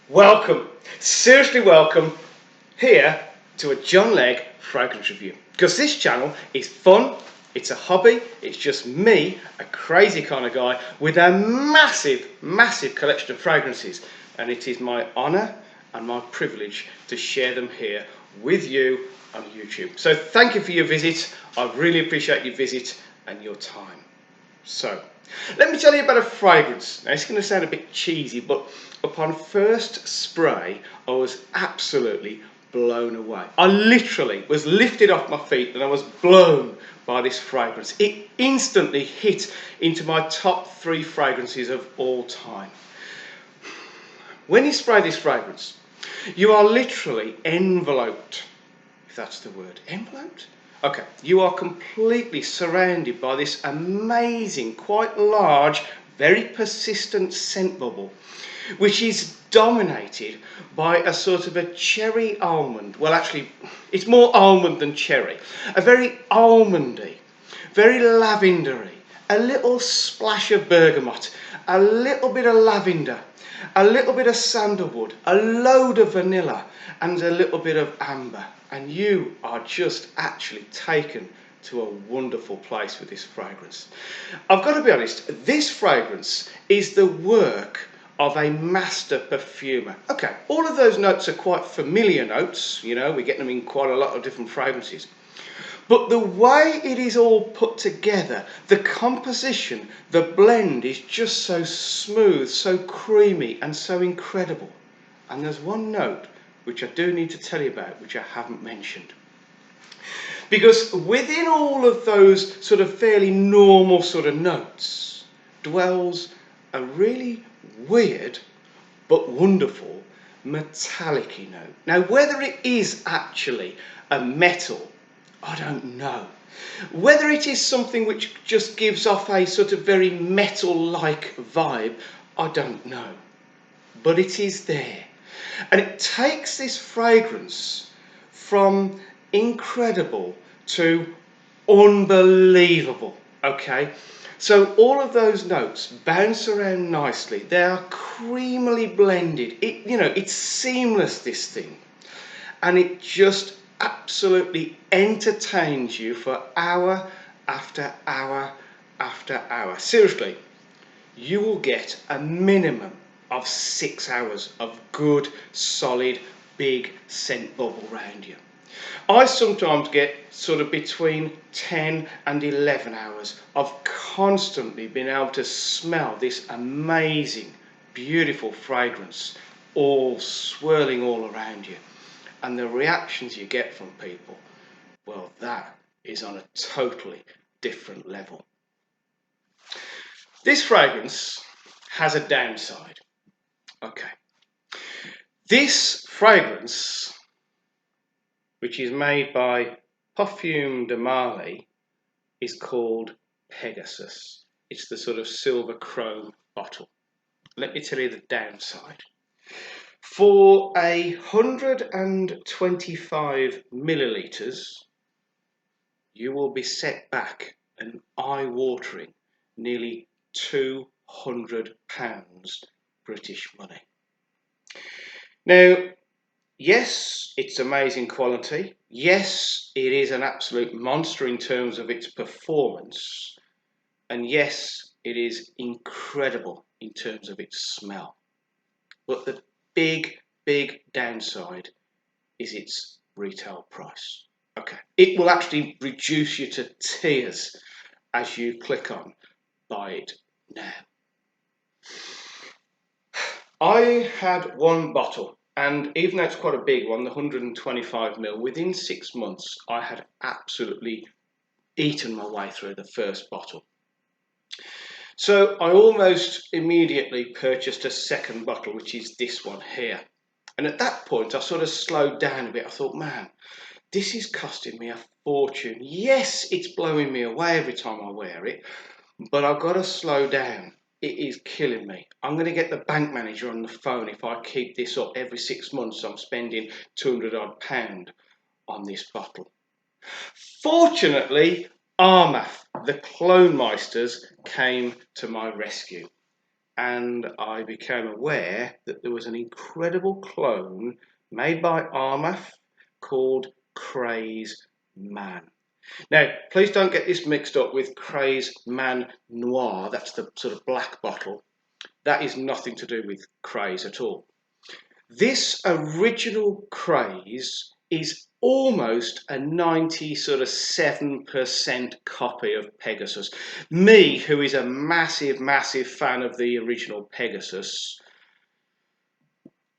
Welcome, seriously welcome here to a John Legg fragrance review. Because this channel is fun, it's a hobby, it's just me, a crazy kind of guy with a massive collection of fragrances. And it is my honour and my privilege to share them here with you on YouTube. So thank you for your visit. I really appreciate your visit and your time. So, let me tell you about a fragrance. Now, it's going to sound a bit cheesy, but upon first spray, I was absolutely blown away. I literally was lifted off my feet and I was blown by this fragrance. It instantly hit into my top 3 fragrances of all time. When you spray this fragrance, you are literally enveloped, if that's the word, enveloped? Okay, you are completely surrounded by this amazing, quite large, very persistent scent bubble, which is dominated by a sort of a cherry almond. Well, actually, it's more almond than cherry. A very almondy, very lavendery, a little splash of bergamot, a little bit of lavender, a little bit of sandalwood, a load of vanilla, and a little bit of amber. And you are just actually taken to a wonderful place with this fragrance. I've got to be honest, this fragrance is the work of a master perfumer. Okay, all of those notes are quite familiar notes, you know, we get them in quite a lot of different fragrances. But the way it is all put together, the composition, the blend is just so smooth, so creamy and so incredible. And there's one note which I do need to tell you about, which I haven't mentioned. Because within all of those sort of fairly normal sort of notes dwells a really weird but wonderful metallic-y note. Now, whether it is actually a metal, I don't know. Whether it is something which just gives off a sort of very metal-like vibe, I don't know. But it is there. And it takes this fragrance from incredible to unbelievable, okay? So all of those notes bounce around nicely. They are creamily blended. It's seamless, this thing. And it just absolutely entertains you for hour after hour after hour. Seriously, you will get a minimum of 6 hours of good, solid, big scent bubble around you. I sometimes get sort of between 10 and 11 hours of constantly being able to smell this amazing, beautiful fragrance all swirling all around you. And the reactions you get from people, well, that is on a totally different level. This fragrance has a downside. Okay. This fragrance, which is made by Parfum de Marly, is called Pegasus. It's the sort of silver chrome bottle. Let me tell you the downside. For 125 millilitres, you will be set back an eye-watering nearly £200 British money. Now, yes, it's amazing quality. Yes, it is an absolute monster in terms of its performance. And yes, it is incredible in terms of its smell. But the big downside is its retail price. Okay, it will actually reduce you to tears as you click on buy it now. I had one bottle, and even though it's quite a big one, the 125ml, within 6 months I had absolutely eaten my way through the first bottle. So I almost immediately purchased a second bottle, which is this one here. And at that point I sort of slowed down a bit. I thought, man, this is costing me a fortune. Yes, it's blowing me away every time I wear it, but I've got to slow down. It is killing me. I'm going to get the bank manager on the phone if I keep this up. Every 6 months I'm spending £200 odd on this bottle. Fortunately, Armath, the Clone Meisters, came to my rescue. and I became aware that there was an incredible clone made by Armath called Craze Man. Now, please don't get this mixed up with Craze Man Noir. That's the sort of black bottle. That is nothing to do with Craze at all. This original Craze is almost a 97% copy of Pegasus. Me, who is a massive fan of the original Pegasus,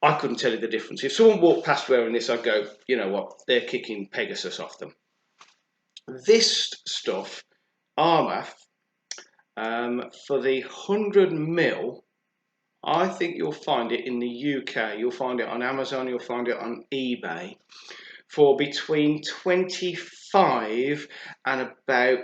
I couldn't tell you the difference. If someone walked past wearing this, I'd go, you know what, they're kicking Pegasus off them. This stuff, Armath, for the 100ml, I think you'll find it in the UK. You'll find it on Amazon, you'll find it on eBay for between 25 and about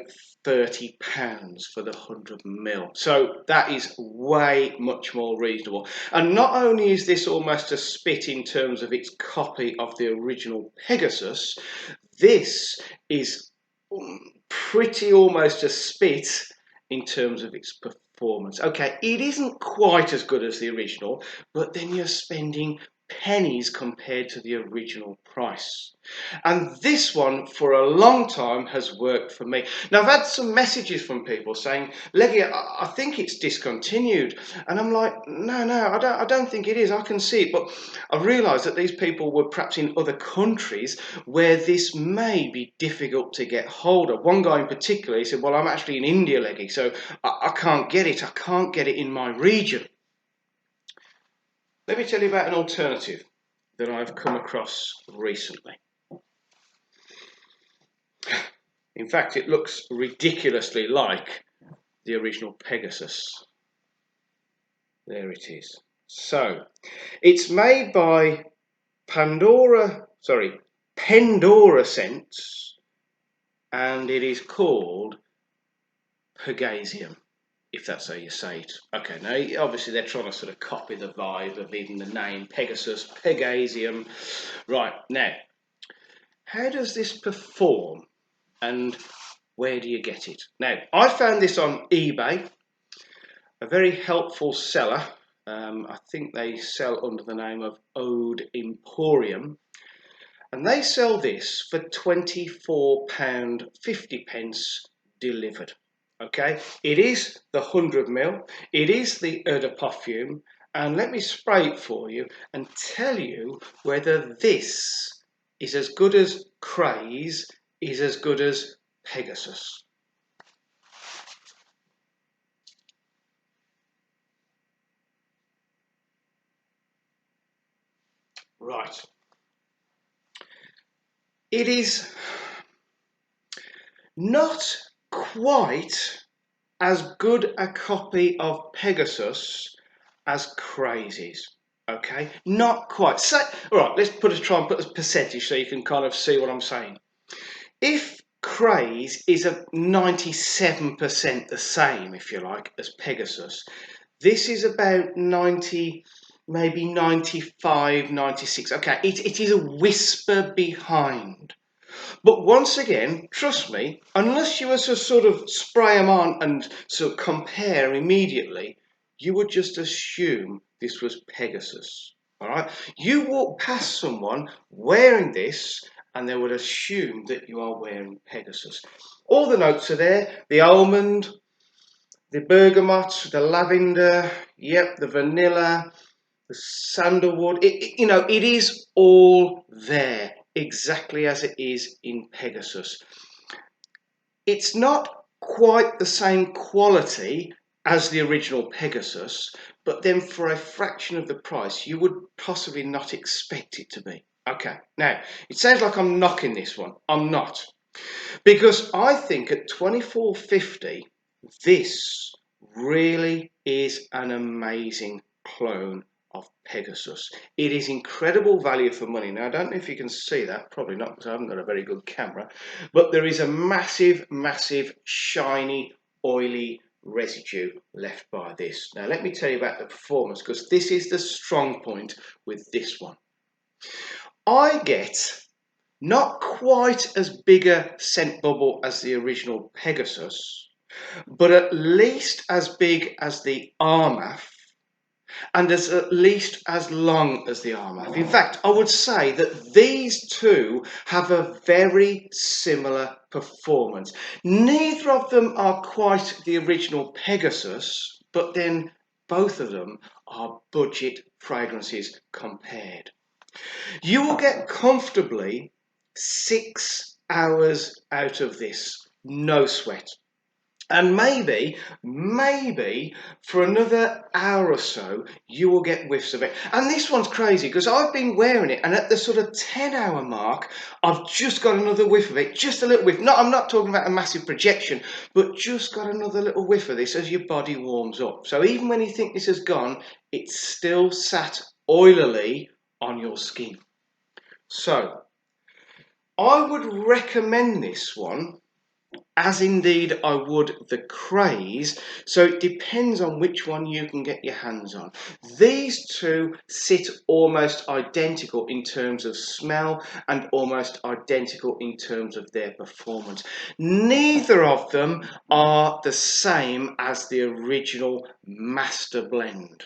£30 for the 100ml. So that is way much more reasonable. And not only is this almost a spit in terms of its copy of the original Pegasus, this is pretty almost a spit in terms of its performance. Okay, it isn't quite as good as the original, but then you're spending pennies compared to the original price. And this one for a long time has worked for me. Now I've had some messages from people saying, Leggy, I think it's discontinued. And I'm like, no, I don't think it is. I can see it. But I realised that these people were perhaps in other countries where this may be difficult to get hold of. One guy in particular, he said, well, I'm actually in India, Leggy, so I can't get it. I can't get it in my region. Let me tell you about an alternative that I've come across recently. In fact, it looks ridiculously like the original Pegasus. There it is. So, it's made by Pendora Scents, and it is called PEGASIUM, if that's how you say it. Okay, now obviously they're trying to sort of copy the vibe of even the name Pegasus, PEGASIUM. Right, now, how does this perform and where do you get it? Now, I found this on eBay, a very helpful seller. I think they sell under the name of Ode Emporium, and they sell this for £24.50 delivered. Okay, it is the 100ml, it is the eau de parfum, and let me spray it for you and tell you whether this is as good as Craze, is as good as Pegasus. Right. It is not quite as good a copy of Pegasus as Craze is. Okay, not quite. So, all right, let's try and put a percentage so you can kind of see what I'm saying. If Craze is a 97% the same, if you like, as Pegasus, this is about 90, maybe 95, 96. Okay, it is a whisper behind. But once again, trust me, unless you were to sort of spray them on and sort of compare immediately, you would just assume this was Pegasus. All right, you walk past someone wearing this and they would assume that you are wearing Pegasus. All the notes are there: the almond, the bergamot, the lavender, yep, the vanilla, the sandalwood. It is all there, exactly as it is in Pegasus. It's not quite the same quality as the original Pegasus, but then for a fraction of the price, you would possibly not expect it to be. Okay, now, it sounds like I'm knocking this one. I'm not. Because I think at $24.50, this really is an amazing clone of Pegasus. It is incredible value for money. Now, I don't know if you can see that, probably not because I haven't got a very good camera, but there is a massive, shiny, oily residue left by this. Now, let me tell you about the performance, because this is the strong point with this one. I get not quite as big a scent bubble as the original Pegasus, but at least as big as the Armath, and is at least as long as the Armaf. In fact, I would say that these two have a very similar performance. Neither of them are quite the original Pegasus, but then both of them are budget fragrances compared. You will get comfortably 6 hours out of this, no sweat. And maybe for another hour or so, you will get whiffs of it. And this one's crazy because I've been wearing it, and at the sort of 10-hour mark, I've just got another whiff of it, just a little whiff. No, I'm not talking about a massive projection, but just got another little whiff of this as your body warms up. So even when you think this has gone, it's still sat oilily on your skin. So I would recommend this one, as indeed I would the Craze, so it depends on which one you can get your hands on. These two sit almost identical in terms of smell and almost identical in terms of their performance. Neither of them are the same as the original Master Blend,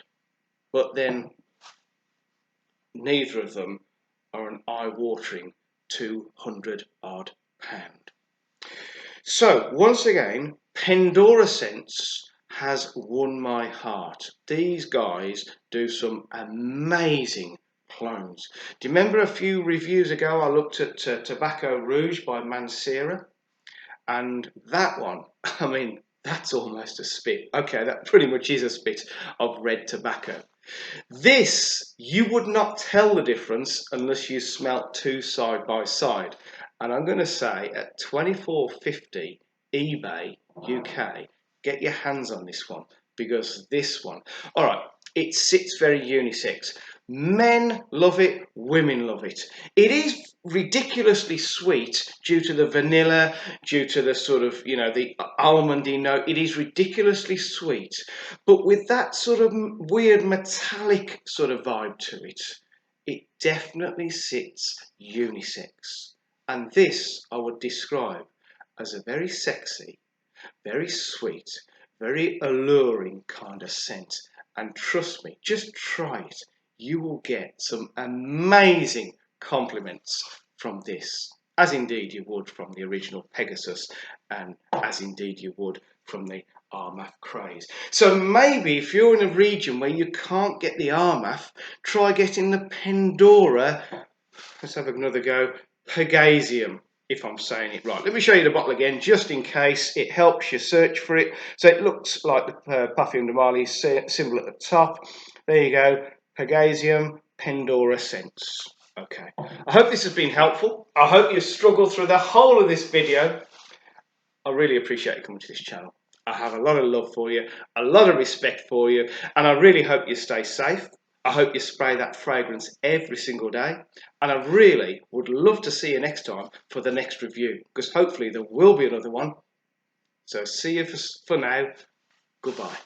but then neither of them are an eye-watering £200 odd. So once again, Pendora Scents has won my heart. These guys do some amazing clones. Do you remember a few reviews ago I looked at Tobacco Rouge by Mancera? And that one, I mean, that's almost a spit. Okay, that pretty much is a spit of red tobacco. This, you would not tell the difference unless you smelt two side by side. And I'm going to say at $24.50 eBay UK, get your hands on this one, because this one, all right, it sits very unisex. Men love it, women love it. It is ridiculously sweet due to the vanilla, due to the sort of, you know, the almondy note. It is ridiculously sweet, but with that sort of weird metallic sort of vibe to it, it definitely sits unisex. And this I would describe as a very sexy, very sweet, very alluring kind of scent. And trust me, just try it. You will get some amazing compliments from this, as indeed you would from the original Pegasus, and as indeed you would from the Armaf Craze. So maybe if you're in a region where you can't get the Armaf, try getting the Pendora, let's have another go, PEGASIUM, if I'm saying it right. Let me show you the bottle again, just in case it helps you search for it. So it looks like the Parfum de Marly symbol at the top. There you go, PEGASIUM Pendora Scents. Okay, I hope this has been helpful. I hope you struggled through the whole of this video. I really appreciate you coming to this channel. I have a lot of love for you, a lot of respect for you, and I really hope you stay safe. I hope you spray that fragrance every single day, and I really would love to see you next time for the next review, because hopefully there will be another one. So see you for now. Goodbye.